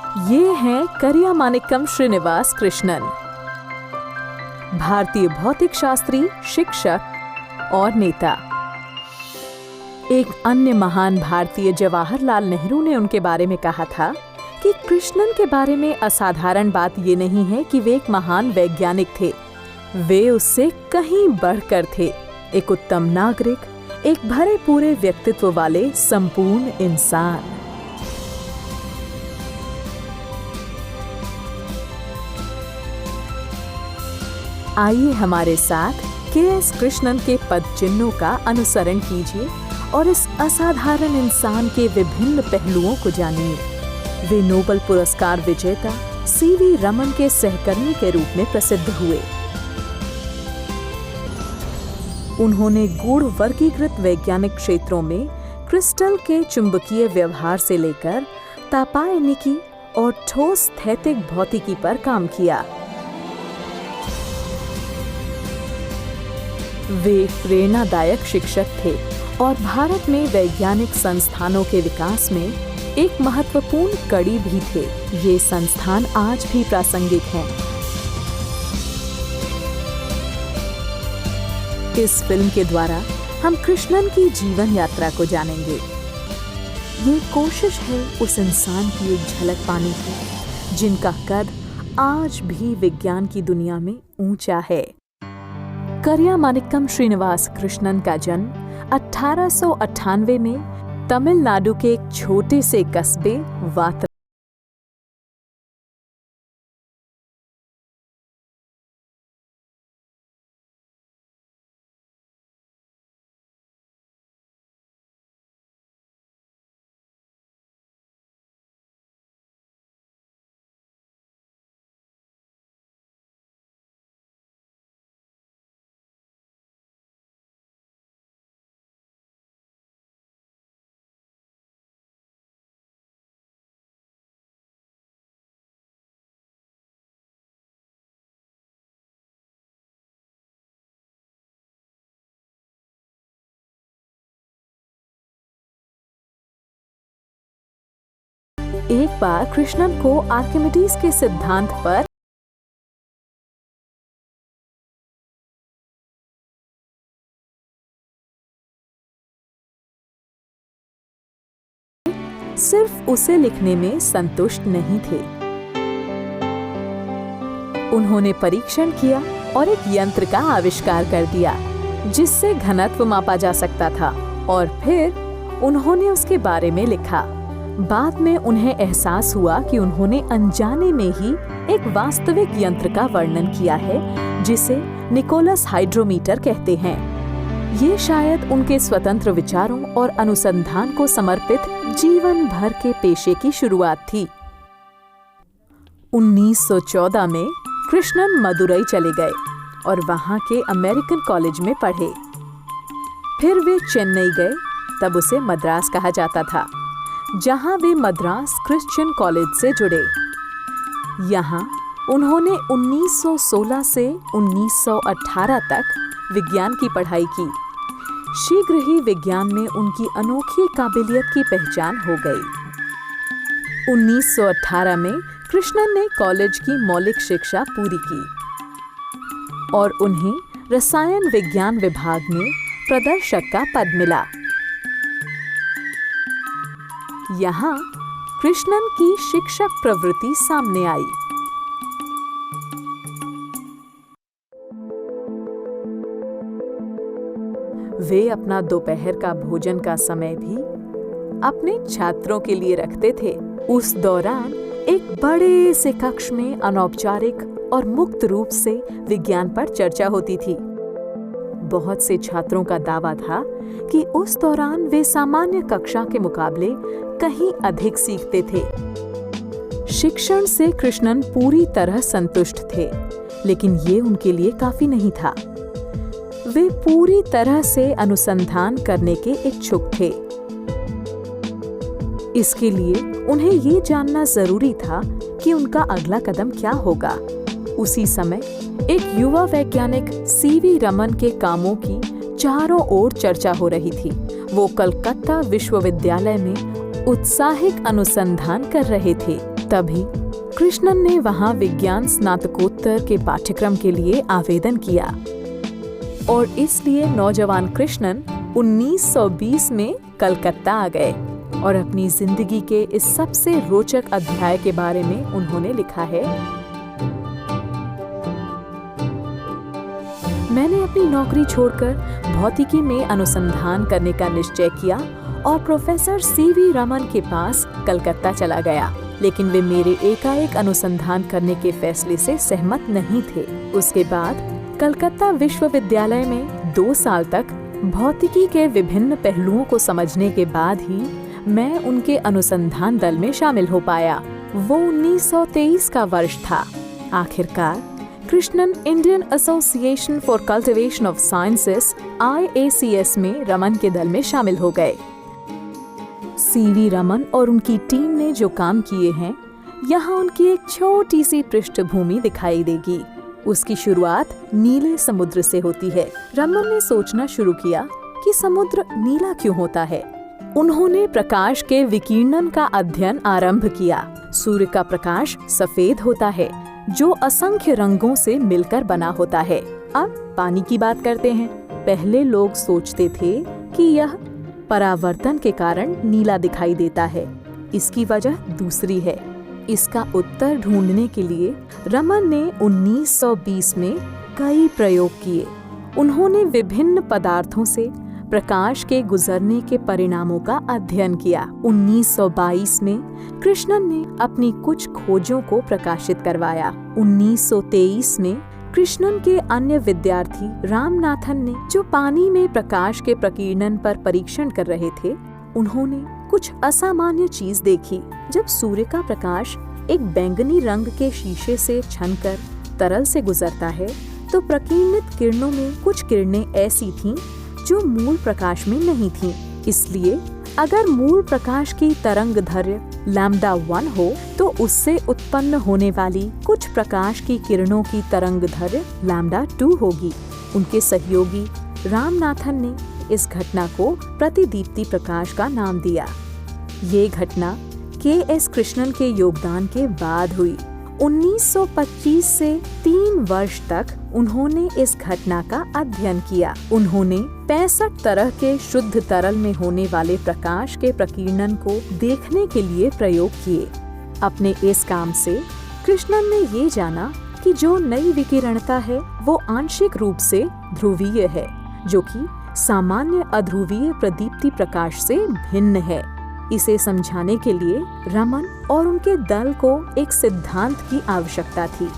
ये हैं करियामानिक्कम श्रीनिवास कृष्णन, भारतीय भौतिक शास्त्री, शिक्षक और नेता। एक अन्य महान भारतीय जवाहरलाल नेहरू ने उनके बारे में कहा था कि कृष्णन के बारे में असाधारण बात ये नहीं है कि वे एक महान वैज्ञानिक थे, वे उससे कहीं बढ़कर थे। एक उत्तम नागरिक, एक भरे पूरे व्यक्तित्व वाले संपूर्ण इंसान। आइए हमारे साथ के.एस. कृष्णन के पद चिन्हों का अनुसरण कीजिए और इस असाधारण इंसान के विभिन्न पहलुओं को जानिए। वे नोबेल पुरस्कार विजेता सी.वी. रमन के सहकर्मी के रूप में प्रसिद्ध हुए। उन्होंने गूढ़ वर्गीकृत वैज्ञानिक क्षेत्रों में क्रिस्टल के चुंबकीय व्यवहार से लेकर तापायनिकी और ठोस स्थैतिक भौतिकी पर काम किया। वे प्रेरणादायक शिक्षक थे और भारत में वैज्ञानिक संस्थानों के विकास में एक महत्वपूर्ण कड़ी भी थे। ये संस्थान आज भी प्रासंगिक हैं। इस फिल्म के द्वारा हम कृष्णन की जीवन यात्रा को जानेंगे। ये कोशिश है उस इंसान की एक झलक पाने की जिनका कद आज भी विज्ञान की दुनिया में ऊंचा है। करियामानिक्कम श्रीनिवास कृष्णन का जन्म 1898 में तमिलनाडु के एक छोटे से कस्बे वात्र एक बार कृष्णन को आर्किमिडीज के सिद्धांत पर सिर्फ उसे लिखने में संतुष्ट नहीं थे। उन्होंने परीक्षण किया और एक यंत्र का आविष्कार कर दिया जिससे घनत्व मापा जा सकता था और फिर उन्होंने उसके बारे में लिखा। बाद में उन्हें एहसास हुआ कि उन्होंने अनजाने में ही एक वास्तविक यंत्र का वर्णन किया है जिसे निकोलस हाइड्रोमीटर कहते हैं। ये शायद उनके स्वतंत्र विचारों और अनुसंधान को समर्पित जीवन भर के पेशे की शुरुआत थी। 1914 में कृष्णन मदुरई चले गए और वहां के अमेरिकन कॉलेज में पढ़े। फिर वे चेन्नई गए, तब उसे मद्रास कहा जाता था, जहां वे मद्रास क्रिश्चियन कॉलेज से जुड़े। यहाँ उन्होंने 1916 से 1918 तक विज्ञान की पढ़ाई की। शीघ्र ही विज्ञान में उनकी अनोखी काबिलियत की पहचान हो गई। 1918 में कृष्णन ने कॉलेज की मौलिक शिक्षा पूरी की और उन्हें रसायन विज्ञान विभाग में प्रदर्शक का पद मिला। यहाँ कृष्णन की शिक्षक प्रवृत्ति सामने आई। वे अपना दोपहर का भोजन का समय भी अपने छात्रों के लिए रखते थे। उस दौरान एक बड़े से कक्ष में अनौपचारिक और मुक्त रूप से विज्ञान पर चर्चा होती थी। बहुत से छात्रों का दावा था कि उस दौरान वे सामान्य कक्षा के मुकाबले कहीं अधिक सीखते थे। शिक्षण से कृष्णन पूरी तरह संतुष्ट थे, लेकिन ये उनके लिए काफी नहीं था। वे पूरी तरह से अनुसंधान करने के इच्छुक थे। इसके लिए उन्हें ये जानना जरूरी था कि उनका अगला कदम क्या होगा। उसी समय एक युवा वैज्ञानिक सी.वी. रमन के कामों की चारों ओर चर्चा हो रही थी। वो कलकत्ता विश्वविद्यालय में उत्साहिक अनुसंधान कर रहे थे। तभी कृष्णन ने वहां विज्ञान स्नातकोत्तर के पाठ्यक्रम के लिए आवेदन किया और इसलिए नौजवान कृष्णन 1920 में कलकत्ता आ गए और अपनी जिंदगी के इस सबसे रोचक अध्याय के बारे में उन्होंने लिखा है। मैंने अपनी नौकरी छोड़कर भौतिकी में अनुसंधान करने का निश्चय किया और प्रोफेसर सीवी रमन के पास कलकत्ता चला गया, लेकिन वे मेरे एकाएक अनुसंधान करने के फैसले से सहमत नहीं थे। उसके बाद कलकत्ता विश्वविद्यालय में 2 साल तक भौतिकी के विभिन्न पहलुओं को समझने के बाद ही मैं उनके अनुसंधान दल में शामिल हो पाया। वो 1923 का वर्ष था। आखिरकार Krishnan Indian association for cultivation of sciences IACS में रमन के दल में शामिल हो गए। सीवी रमन और उनकी टीम ने जो काम किए हैं, यहाँ उनकी एक छोटी सी पृष्ठभूमि दिखाई देगी। उसकी शुरुआत नीले समुद्र से होती है। रमन ने सोचना शुरू किया कि समुद्र नीला क्यों होता है। उन्होंने प्रकाश के विकिरणन का अध्ययन आरंभ किया। सूर्य का प्रकाश सफेद होता है, जो असंख्य रंगों से मिलकर बना होता है। अब पानी की बात करते हैं। पहले लोग सोचते थे कि यह परावर्तन के कारण नीला दिखाई देता है। इसकी वजह दूसरी है। इसका उत्तर ढूंढने के लिए रमन ने 1920 में कई प्रयोग किए। उन्होंने विभिन्न पदार्थों से प्रकाश के गुजरने के परिणामों का अध्ययन किया। 1922 में कृष्णन ने अपनी कुछ खोजों को प्रकाशित करवाया। 1923 में कृष्णन के अन्य विद्यार्थी रामनाथन ने, जो पानी में प्रकाश के प्रकीर्णन पर परीक्षण कर रहे थे, उन्होंने कुछ असामान्य चीज देखी। जब सूर्य का प्रकाश एक बैंगनी रंग के शीशे से छनकर तरल से गुजरता है, तो प्रकीर्णित किरणों में कुछ किरणें ऐसी थीं जो मूल प्रकाश में नहीं थीं। इसलिए अगर मूल प्रकाश की तरंग दैर्घ्य λ1 हो, तो उससे उत्पन्न होने वाली कुछ प्रकाश की किरणों की तरंग दैर्घ्य λ2 होगी। उनके सहयोगी रामनाथन ने इस घटना को प्रतिदीप्ति प्रकाश का नाम दिया। ये घटना KS कृष्णन के योगदान के बाद हुई। 1925 से 3 वर्ष तक उन्होंने इस घटना का अध्ययन किया। उन्होंने 65 तरह के शुद्ध तरल में होने वाले प्रकाश के प्रकीर्णन को देखने के लिए प्रयोग किए। अपने इस काम से कृष्णन ने ये जाना कि जो नई विकिरणता है वो आंशिक रूप से ध्रुवीय है, जो कि सामान्य अध्रुवीय प्रदीप्ति प्रकाश से भिन्न है। इसे समझाने के लिए रमन और उनके दल को एक सिद्धांत की आवश्यकता थी।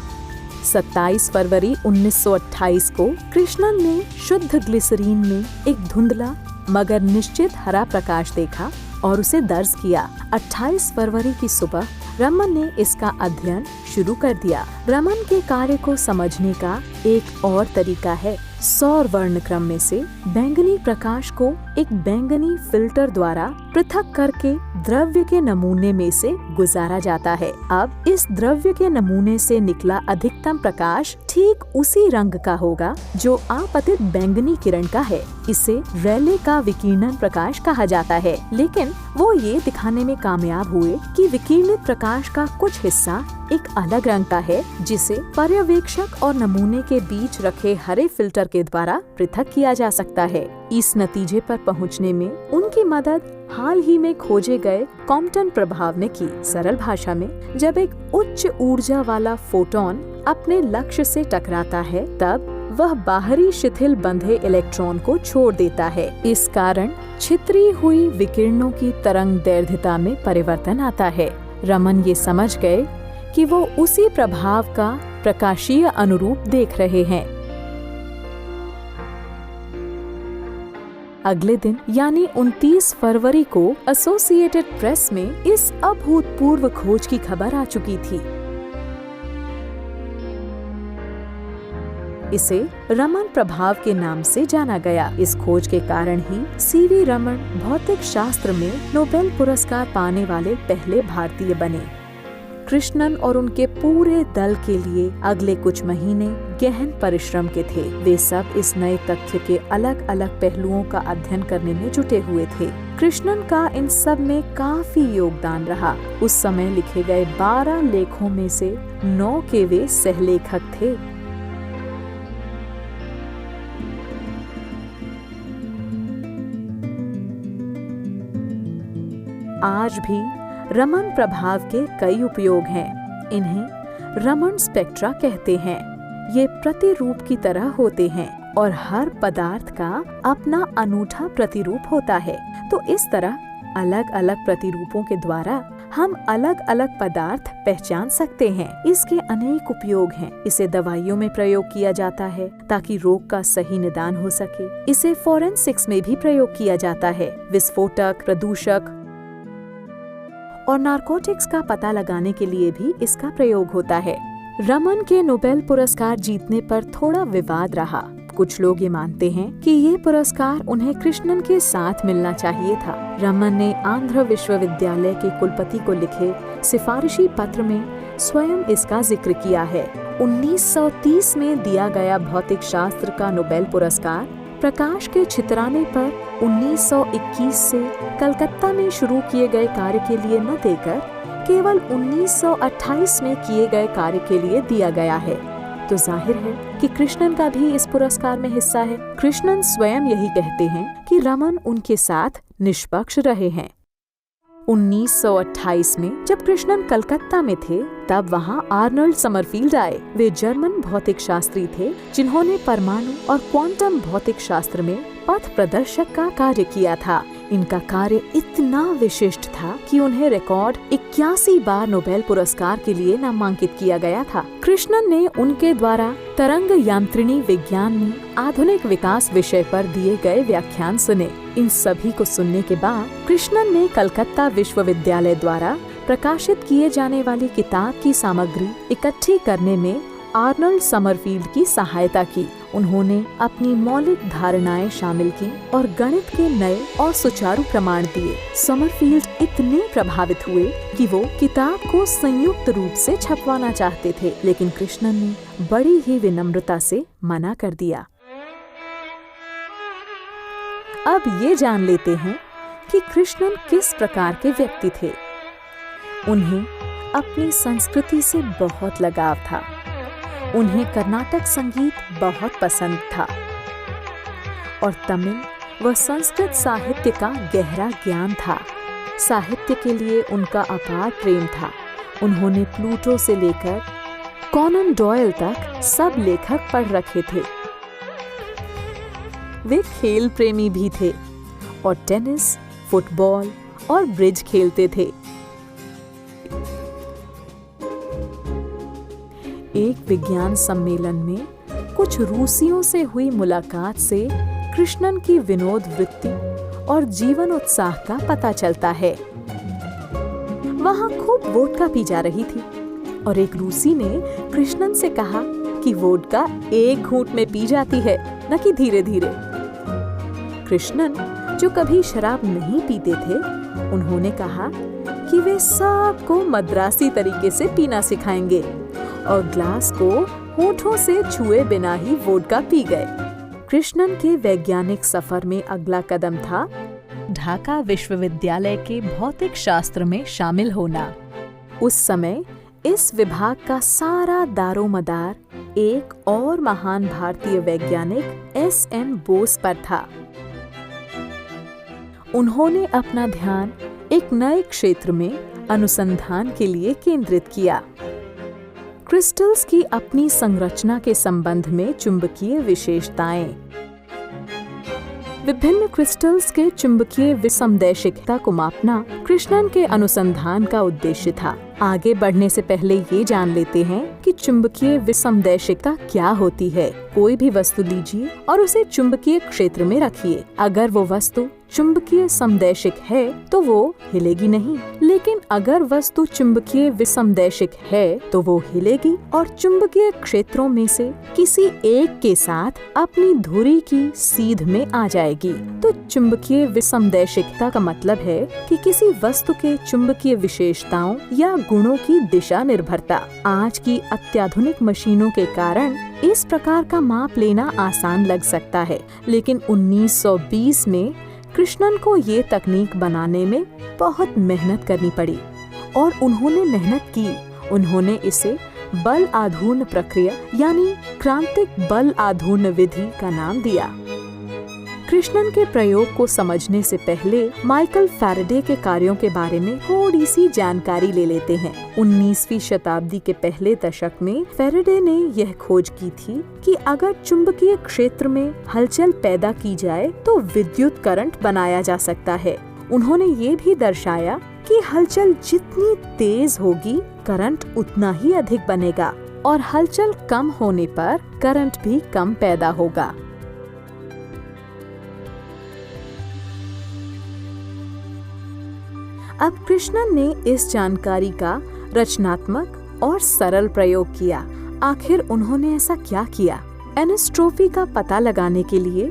27 फरवरी 1928 को कृष्णन ने शुद्ध ग्लिसरीन में एक धुंधला मगर निश्चित हरा प्रकाश देखा और उसे दर्ज किया। 28 फरवरी की सुबह रमन ने इसका अध्ययन शुरू कर दिया। रमन के कार्य को समझने का एक और तरीका है। सौर वर्णक्रम में से बैंगनी प्रकाश को एक बैंगनी फिल्टर द्वारा पृथक करके द्रव्य के नमूने में से गुजारा जाता है। अब इस द्रव्य के नमूने से निकला अधिकतम प्रकाश ठीक उसी रंग का होगा जो आपतित बैंगनी किरण का है। इसे रैले का विकिरणन प्रकाश कहा जाता है, लेकिन वो ये दिखाने में कामयाब हुए कि विकिरणित प्रकाश का कुछ हिस्सा एक अलग रंग का है, जिसे पर्यवेक्षक और नमूने के बीच रखे हरे फिल्टर के द्वारा पृथक किया जा सकता है। इस नतीजे पर पहुंचने में उनकी मदद हाल ही में खोजे गए कॉम्पटन प्रभाव ने की। सरल भाषा में, जब एक उच्च ऊर्जा वाला फोटोन अपने लक्ष्य से टकराता है, तब वह बाहरी शिथिल बंधे इलेक्ट्रॉन को छोड़ देता है। इस कारण छितरी हुई विकिरणों की तरंग दैर्घ्यता में परिवर्तन आता है। रमन ये समझ गए कि वो उसी प्रभाव का प्रकाशीय अनुरूप देख रहे हैं। अगले दिन यानी 29 फरवरी को एसोसिएटेड प्रेस में इस अभूतपूर्व खोज की खबर आ चुकी थी। इसे रमन प्रभाव के नाम से जाना गया। इस खोज के कारण ही सीवी रमन भौतिक शास्त्र में नोबेल पुरस्कार पाने वाले पहले भारतीय बने। कृष्णन और उनके पूरे दल के लिए अगले कुछ महीने गहन परिश्रम के थे। वे सब इस नए तथ्य के अलग अलग पहलुओं का अध्ययन करने में जुटे हुए थे। कृष्णन का इन सब में काफी योगदान रहा। उस समय लिखे गए 12 लेखों में से 9 के वे सहलेखक थे। आज भी रमन प्रभाव के कई उपयोग हैं। इन्हें रमन स्पेक्ट्रा कहते हैं। ये प्रतिरूप की तरह होते हैं और हर पदार्थ का अपना अनूठा प्रतिरूप होता है। तो इस तरह अलग अलग प्रतिरूपों के द्वारा हम अलग अलग पदार्थ पहचान सकते हैं। इसके अनेक उपयोग हैं। इसे दवाइयों में प्रयोग किया जाता है ताकि रोग का सही निदान हो सके। इसे फोरेंसिक्स में भी प्रयोग किया जाता है। विस्फोटक, प्रदूषक और नारकोटिक्स का पता लगाने के लिए भी इसका प्रयोग होता है। रमन के नोबेल पुरस्कार जीतने पर थोड़ा विवाद रहा। कुछ लोग ये मानते हैं कि ये पुरस्कार उन्हें कृष्णन के साथ मिलना चाहिए था। रमन ने आंध्र विश्वविद्यालय के कुलपति को लिखे सिफारिशी पत्र में स्वयं इसका जिक्र किया है। 1930 में दिया गया भौतिक शास्त्र का नोबेल पुरस्कार प्रकाश के छितराने पर 1921 से कलकत्ता में शुरू किए गए कार्य के लिए न देकर केवल 1928 में किए गए कार्य के लिए दिया गया है। तो जाहिर है कि कृष्णन का भी इस पुरस्कार में हिस्सा है। कृष्णन स्वयं यही कहते हैं कि रमन उनके साथ निष्पक्ष रहे हैं। 1928 में जब कृष्णन कलकत्ता में थे तब वहाँ आर्नल्ड समरफील्ड आए। वे जर्मन भौतिक शास्त्री थे जिन्होंने परमाणु और क्वांटम भौतिक शास्त्र में पथ प्रदर्शक का कार्य किया था। इनका कार्य इतना विशिष्ट था कि उन्हें रिकॉर्ड 81 बार नोबेल पुरस्कार के लिए नामांकित किया गया था। कृष्णन ने उनके द्वारा तरंग यांत्रिणी विज्ञान में आधुनिक विकास विषय पर दिए गए व्याख्यान सुने। इन सभी को सुनने के बाद कृष्णन ने कलकत्ता विश्वविद्यालय द्वारा प्रकाशित किए जाने वाली किताब की सामग्री इकट्ठी करने में आर्नल्ड समरफील्ड की सहायता की। उन्होंने अपनी मौलिक धारणाएं शामिल की और गणित के नए और सुचारू प्रमाण दिए। समरफील्ड इतने प्रभावित हुए कि वो किताब को संयुक्त रूप से छपवाना चाहते थे, लेकिन कृष्णन ने बड़ी ही विनम्रता से मना कर दिया। अब ये जान लेते हैं कि कृष्णन किस प्रकार के व्यक्ति थे। उन्हें अपनी संस्कृति से बहुत लगाव था। उन्हें कर्नाटक संगीत बहुत पसंद था और तमिल व संस्कृत साहित्य का गहरा ज्ञान था। साहित्य के लिए उनका अपार प्रेम था। उन्होंने प्लूटो से लेकर कॉनन डॉयल तक सब लेखक पढ़ रखे थे। वे खेल प्रेमी भी थे और टेनिस, फुटबॉल और ब्रिज खेलते थे। एक विज्ञान सम्मेलन में कुछ रूसियों से हुई मुलाकात से कृष्णन की विनोद वृत्ति और जीवन उत्साह का पता चलता है। वहाँ खूब वोडका पी जा रही थी और एक रूसी ने कृष्णन से कहा कि वोडका एक घूंट में पी जाती है, न कि धीरे धीरे। कृष्णन, जो कभी शराब नहीं पीते थे, उन्होंने कहा कि वे सबको मद्रासी तरीके से पीना सिखाएंगे और ग्लास को होठों से छुए बिना ही वोडका पी गए। कृष्णन के वैज्ञानिक सफर में अगला कदम था ढाका विश्वविद्यालय के भौतिक शास्त्र में शामिल होना। उस समय इस विभाग का सारा दारोमदार एक और महान भारतीय वैज्ञानिक S.N. बोस पर था। उन्होंने अपना ध्यान एक नए क्षेत्र में अनुसंधान के लिए केंद्रित किया। क्रिस्टल्स की अपनी संरचना के संबंध में चुंबकीय विशेषताएं। विभिन्न क्रिस्टल्स के चुंबकीय विसंदैशिकता को मापना कृष्णन के अनुसंधान का उद्देश्य था। आगे बढ़ने से पहले ये जान लेते हैं कि चुंबकीय विसंदैशिकता क्या होती है। कोई भी वस्तु लीजिए और उसे चुंबकीय क्षेत्र में रखिए। अगर वो वस्तु चुंबकीय समदैशिक है तो वो हिलेगी नहीं, लेकिन अगर वस्तु चुंबकीय विसमदैशिक है तो वो हिलेगी और चुंबकीय क्षेत्रों में से किसी एक के साथ अपनी धुरी की सीध में आ जाएगी। तो चुंबकीय विसमदैशिकता का मतलब है कि किसी वस्तु के चुंबकीय विशेषताओं या गुणों की दिशा निर्भरता। आज की अत्याधुनिक मशीनों के कारण इस प्रकार का माप लेना आसान लग सकता है, लेकिन 1920 में कृष्णन को ये तकनीक बनाने में बहुत मेहनत करनी पड़ी और उन्होंने मेहनत की। उन्होंने इसे बल आघूर्ण प्रक्रिया यानी क्रांतिक बल आघूर्ण विधि का नाम दिया। कृष्णन के प्रयोग को समझने से पहले माइकल फैराडे के कार्यों के बारे में थोड़ी सी जानकारी ले लेते हैं। 19वीं शताब्दी के पहले दशक में फैराडे ने यह खोज की थी कि अगर चुंबकीय क्षेत्र में हलचल पैदा की जाए तो विद्युत करंट बनाया जा सकता है। उन्होंने ये भी दर्शाया कि हलचल जितनी तेज होगी करंट उतना ही अधिक बनेगा और हलचल कम होने पर करंट भी कम पैदा होगा। अब कृष्णन ने इस जानकारी का रचनात्मक और सरल प्रयोग किया। आखिर उन्होंने ऐसा क्या किया? एनिस्ट्रोपी का पता लगाने के लिए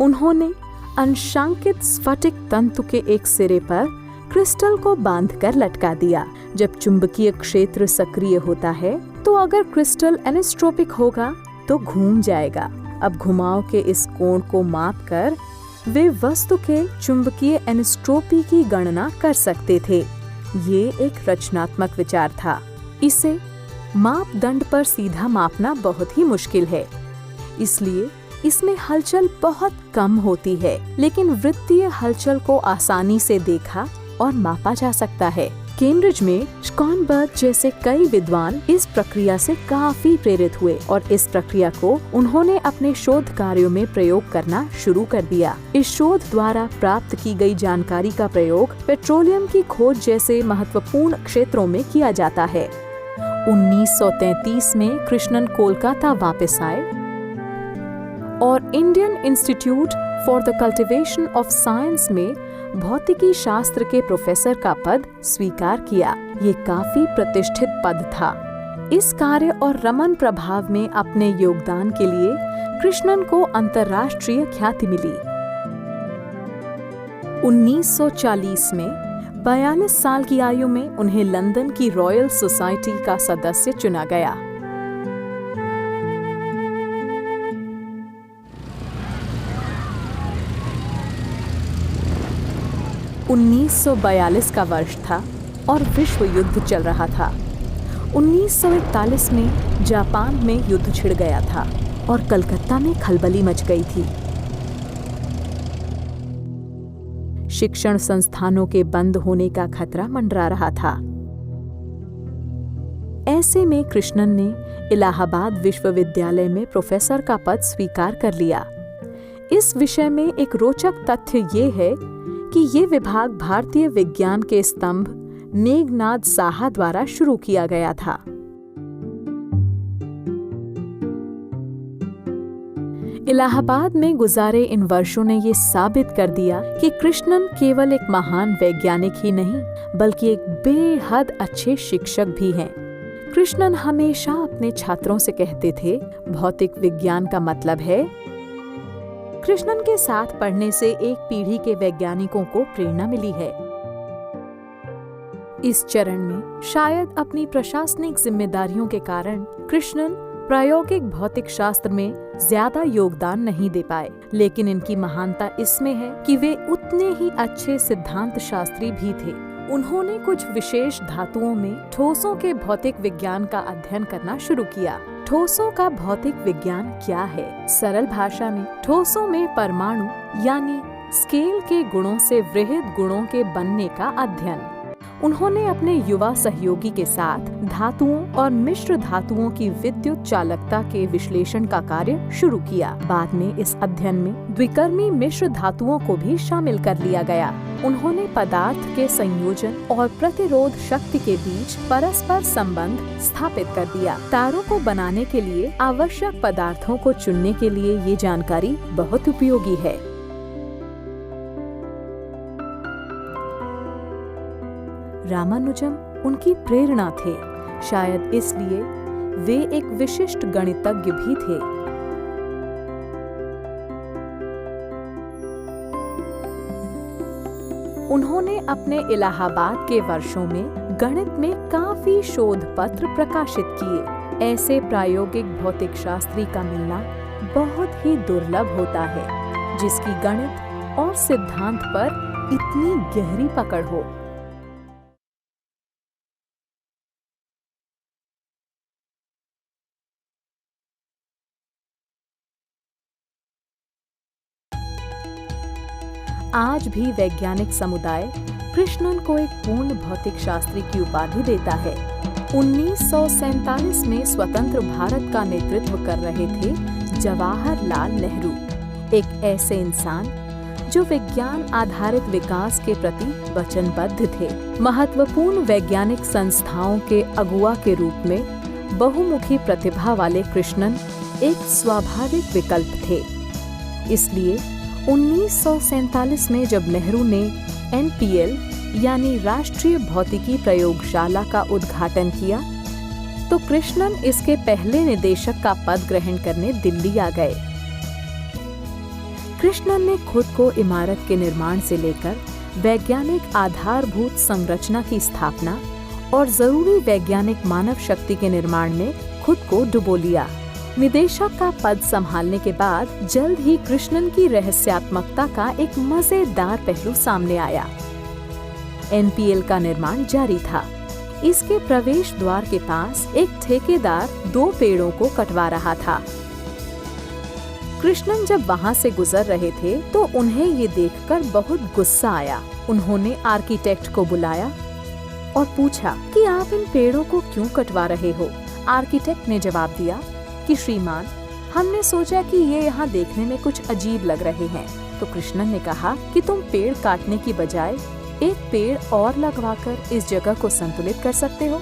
उन्होंने अंशांकित स्फटिक तंतु के एक सिरे पर क्रिस्टल को बांधकर लटका दिया। जब चुंबकीय क्षेत्र सक्रिय होता है तो अगर क्रिस्टल एनिस्ट्रोपिक होगा तो घूम जाएगा। अब घुमाव के इस कोण को मापकर वे वस्तु के चुंबकीय एनिस्ट्रोपी की गणना कर सकते थे। ये एक रचनात्मक विचार था। इसे मापदंड पर सीधा मापना बहुत ही मुश्किल है, इसलिए इसमें हलचल बहुत कम होती है, लेकिन वृत्तीय हलचल को आसानी से देखा और मापा जा सकता है। कैम्ब्रिज में स्कॉनबर्ग जैसे कई विद्वान इस प्रक्रिया से काफी प्रेरित हुए और इस प्रक्रिया को उन्होंने अपने शोध कार्यों में प्रयोग करना शुरू कर दिया। इस शोध द्वारा प्राप्त की गई जानकारी का प्रयोग पेट्रोलियम की खोज जैसे महत्वपूर्ण क्षेत्रों में किया जाता है। 1933 में कृष्णन कोलकाता वापस आए और Indian institute for the cultivation of science में भौतिकी शास्त्र के प्रोफेसर का पद स्वीकार किया। ये काफी प्रतिष्ठित पद था। इस कार्य और रमन प्रभाव में अपने योगदान के लिए कृष्णन को अंतर्राष्ट्रीय ख्याति मिली। 1940 में 42 साल की आयु में उन्हें लंदन की रॉयल सोसाइटी का सदस्य चुना गया। – 1942 का वर्ष था और विश्व युद्ध चल रहा था। 1941 में जापान में युद्ध छिड़ गया था और कलकत्ता में खलबली मच गई थी। शिक्षण संस्थानों के बंद होने का खतरा मंडरा रहा था। ऐसे में कृष्णन ने इलाहाबाद विश्वविद्यालय में प्रोफेसर का पद स्वीकार कर लिया। इस विषय में एक रोचक तथ्य ये है कि ये विभाग भारतीय विज्ञान के स्तंभ मेघनाद साहा द्वारा शुरू किया गया था। इलाहाबाद में गुजारे इन वर्षों ने ये साबित कर दिया कि कृष्णन केवल एक महान वैज्ञानिक ही नहीं बल्कि एक बेहद अच्छे शिक्षक भी हैं। कृष्णन हमेशा अपने छात्रों से कहते थे, भौतिक विज्ञान का मतलब है। कृष्णन के साथ पढ़ने से एक पीढ़ी के वैज्ञानिकों को प्रेरणा मिली है। इस चरण में शायद अपनी प्रशासनिक जिम्मेदारियों के कारण कृष्णन प्रायोगिक भौतिक शास्त्र में ज्यादा योगदान नहीं दे पाए, लेकिन इनकी महानता इसमें है कि वे उतने ही अच्छे सिद्धांत शास्त्री भी थे। उन्होंने कुछ विशेष धातुओं में ठोसों के भौतिक विज्ञान का अध्ययन करना शुरू किया। ठोसों का भौतिक विज्ञान क्या है? सरल भाषा में ठोसों में परमाणु यानी स्केल के गुणों से वृहद गुणों के बनने का अध्ययन। उन्होंने अपने युवा सहयोगी के साथ धातुओं और मिश्र धातुओं की विद्युत चालकता के विश्लेषण का कार्य शुरू किया। बाद में इस अध्ययन में द्विकर्मी मिश्र धातुओं को भी शामिल कर लिया गया। उन्होंने पदार्थ के संयोजन और प्रतिरोध शक्ति के बीच परस्पर संबंध स्थापित कर दिया। तारों को बनाने के लिए आवश्यक पदार्थों को चुनने के लिए ये जानकारी बहुत उपयोगी है। रामानुजम उनकी प्रेरणा थे। शायद इसलिए वे एक विशिष्ट गणितज्ञ भी थे। उन्होंने अपने इलाहाबाद के वर्षों में गणित में काफी शोध पत्र प्रकाशित किए। ऐसे प्रायोगिक भौतिक शास्त्री का मिलना बहुत ही दुर्लभ होता है, जिसकी गणित और सिद्धांत पर इतनी गहरी पकड़ हो। आज भी वैज्ञानिक समुदाय कृष्णन को एक पूर्ण भौतिक शास्त्री की उपाधि देता है। 1947 में स्वतंत्र भारत का नेतृत्व कर रहे थे जवाहरलाल नेहरू, एक ऐसे इंसान जो विज्ञान आधारित विकास के प्रति वचनबद्ध थे। महत्वपूर्ण वैज्ञानिक संस्थाओं के अगुवा के रूप में बहुमुखी प्रतिभा वाले कृष्णन एक स्वाभाविक विकल्प थे। इसलिए 1947 में जब नेहरू ने NPL यानी राष्ट्रीय भौतिकी प्रयोगशाला का उद्घाटन किया, तो कृष्णन इसके पहले निदेशक का पद ग्रहण करने दिल्ली आ गए। कृष्णन ने खुद को इमारत के निर्माण से लेकर वैज्ञानिक आधारभूत संरचना की स्थापना और जरूरी वैज्ञानिक मानव शक्ति के निर्माण में खुद को डुबो लिया। निदेशक का पद संभालने के बाद जल्द ही कृष्णन की रहस्यात्मकता का एक मजेदार पहलू सामने आया। NPL का निर्माण जारी था। इसके प्रवेश द्वार के पास एक ठेकेदार 2 पेड़ों को कटवा रहा था। कृष्णन जब वहां से गुजर रहे थे तो उन्हें ये देखकर बहुत गुस्सा आया। उन्होंने आर्किटेक्ट को बुलाया और पूछा कि आप इन पेड़ों को क्यों कटवा रहे हो। आर्किटेक्ट ने जवाब दिया कि श्रीमान, हमने सोचा कि ये यहाँ देखने में कुछ अजीब लग रहे हैं। तो कृष्णन ने कहा कि तुम पेड़ काटने की बजाय एक पेड़ और लगवाकर इस जगह को संतुलित कर सकते हो।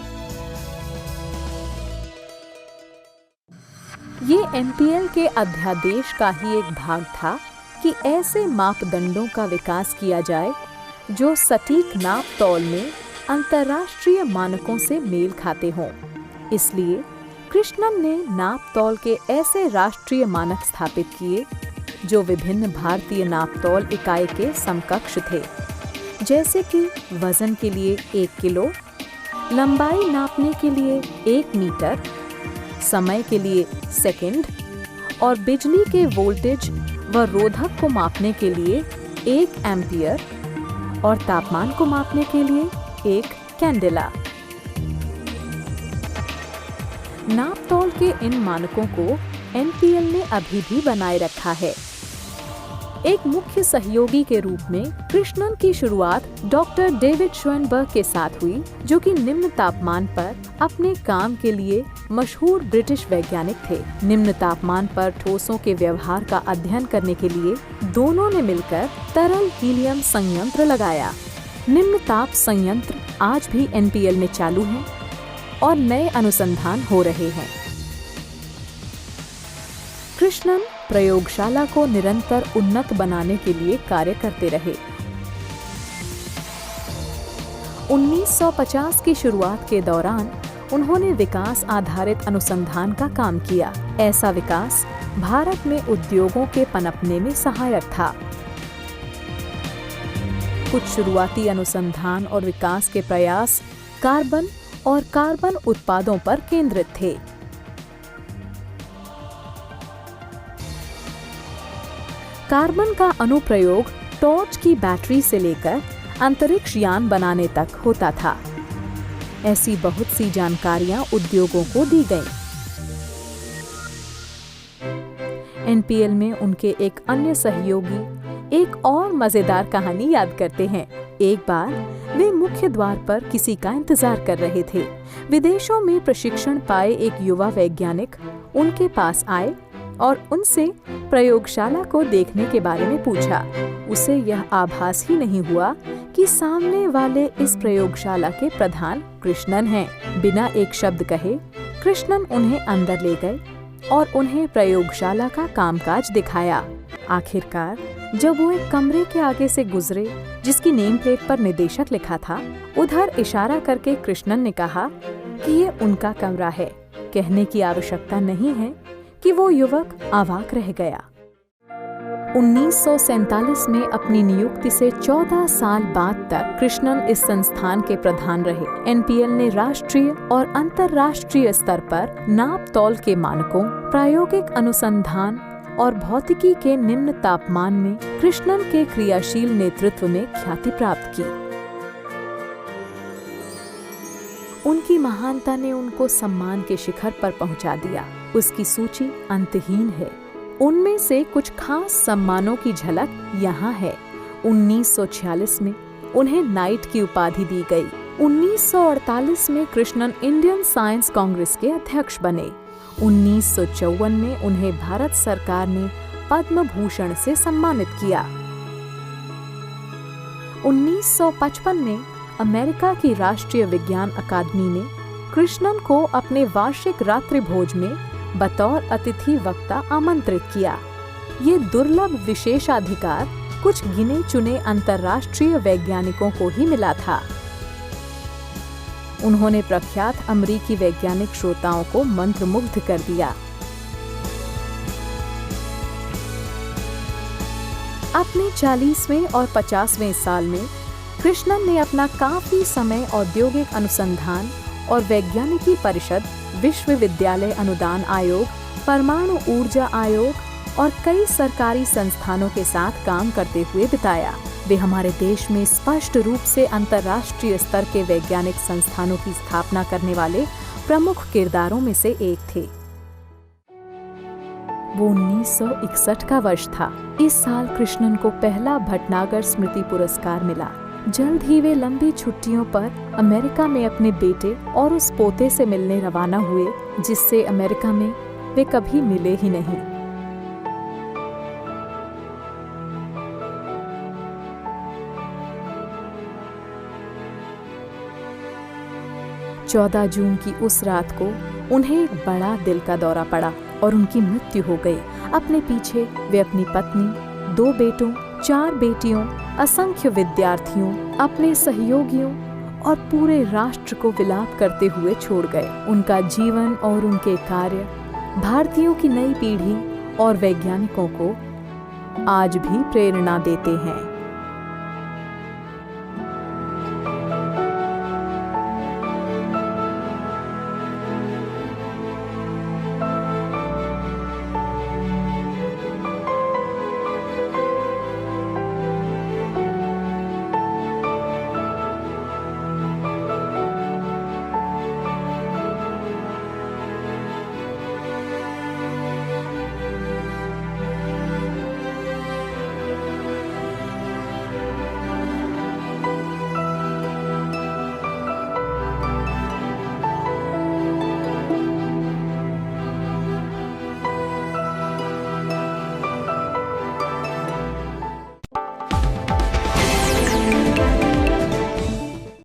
ये NPL के अध्यादेश का ही एक भाग था कि ऐसे मापदंडों का विकास किया जाए जो सटीक नाप तौल में अंतर्राष्ट्रीय मानकों से मेल खाते हों। इसलिए कृष्णन ने नाप तौल के ऐसे राष्ट्रीय मानक स्थापित किए जो विभिन्न भारतीय नाप तौल इकाई के समकक्ष थे, जैसे कि वजन के लिए 1 किलो, लंबाई नापने के लिए 1 मीटर, समय के लिए सेकंड और बिजली के वोल्टेज व रोधक को मापने के लिए 1 एम्पियर और तापमान को मापने के लिए 1 कैंडेला। नाप तौल के इन मानकों को NPL ने अभी भी बनाए रखा है। एक मुख्य सहयोगी के रूप में कृष्णन की शुरुआत डॉक्टर डेविड शोएनबर्ग के साथ हुई, जो कि निम्न तापमान पर अपने काम के लिए मशहूर ब्रिटिश वैज्ञानिक थे। निम्न तापमान पर ठोसों के व्यवहार का अध्ययन करने के लिए दोनों ने मिलकर तरल हीलियम संयंत्र लगाया। निम्न ताप संयंत्र आज भी NPL में चालू हैं और नए अनुसंधान हो रहे हैं। कृष्णन प्रयोगशाला को निरंतर उन्नत बनाने के लिए कार्य करते रहे। 1950 की शुरुआत के दौरान उन्होंने विकास आधारित अनुसंधान का काम किया। ऐसा विकास भारत में उद्योगों के पनपने में सहायक था। कुछ शुरुआती अनुसंधान और विकास के प्रयास कार्बन और कार्बन उत्पादों पर केंद्रित थे। कार्बन का अनुप्रयोग टॉर्च की बैटरी से लेकर अंतरिक्ष यान बनाने तक होता था। ऐसी बहुत सी जानकारियां उद्योगों को दी गईं। NPL में उनके एक अन्य सहयोगी एक और मजेदार कहानी याद करते हैं। एक बार वे मुख्य द्वार पर किसी का इंतजार कर रहे थे। विदेशों में प्रशिक्षण पाए एक युवा वैज्ञानिक उनके पास आए और उनसे प्रयोगशाला को देखने के बारे में पूछा। उसे यह आभास ही नहीं हुआ कि सामने वाले इस प्रयोगशाला के प्रधान कृष्णन हैं। बिना एक शब्द कहे कृष्णन उन्हें अंदर ले गए और उन्हें प्रयोगशाला का कामकाज दिखाया। आखिरकार जब वो एक कमरे के आगे से गुजरे जिसकी नेम प्लेट पर निदेशक लिखा था, उधर इशारा करके कृष्णन ने कहा कि ये उनका कमरा है। कहने की आवश्यकता नहीं है कि वो युवक अवाक रह गया। 1947 में अपनी नियुक्ति से 14 साल बाद तक कृष्णन इस संस्थान के प्रधान रहे। एनपीएल ने राष्ट्रीय और अंतर्राष्ट्रीय स्तर पर नाप तौल के मानकों, प्रायोगिक अनुसंधान और भौतिकी के निम्न तापमान में कृष्णन के क्रियाशील नेतृत्व में ख्याति प्राप्त की। उनकी महानता ने उनको सम्मान के शिखर पर पहुंचा दिया। उसकी सूची अंतहीन है। उनमें से कुछ खास सम्मानों की झलक यहाँ है। 1946 में उन्हें नाइट की उपाधि दी गई। 1948 में कृष्णन इंडियन साइंस कांग्रेस के अध्यक्ष बने। 1954 में उन्हें भारत सरकार ने पद्म भूषण से सम्मानित किया। 1955 में अमेरिका की राष्ट्रीय विज्ञान अकादमी ने कृष्णन को अपने वार्षिक रात्रि भोज में बतौर अतिथि वक्ता आमंत्रित किया। ये दुर्लभ विशेषाधिकार कुछ गिने चुने अंतर्राष्ट्रीय वैज्ञानिकों को ही मिला था। उन्होंने प्रख्यात अमेरिकी वैज्ञानिक श्रोताओं को मंत्रमुग्ध कर दिया। अपने 40वें और 50वें साल में कृष्णन ने अपना काफी समय औद्योगिक अनुसंधान और वैज्ञानिकी परिषद, विश्वविद्यालय अनुदान आयोग, परमाणु ऊर्जा आयोग और कई सरकारी संस्थानों के साथ काम करते हुए बिताया। वे हमारे देश में स्पष्ट रूप से अंतर्राष्ट्रीय स्तर के वैज्ञानिक संस्थानों की स्थापना करने वाले प्रमुख किरदारों में से एक थे। वो 1961 का वर्ष था। इस साल कृष्णन को पहला भटनागर स्मृति पुरस्कार मिला। जल्द ही वे लंबी छुट्टियों पर अमेरिका में अपने बेटे और उस पोते से मिलने रवाना हुए जिससे अमेरिका में वे कभी मिले ही नहीं। 14 जून की उस रात को उन्हें एक बड़ा दिल का दौरा पड़ा और उनकी मृत्यु हो गई। अपने पीछे वे अपनी पत्नी, 2 बेटों, 4 बेटियों, असंख्य विद्यार्थियों, अपने सहयोगियों और पूरे राष्ट्र को विलाप करते हुए छोड़ गए। उनका जीवन और उनके कार्य भारतीयों की नई पीढ़ी और वैज्ञानिकों को आज भी प्रेरणा देते हैं।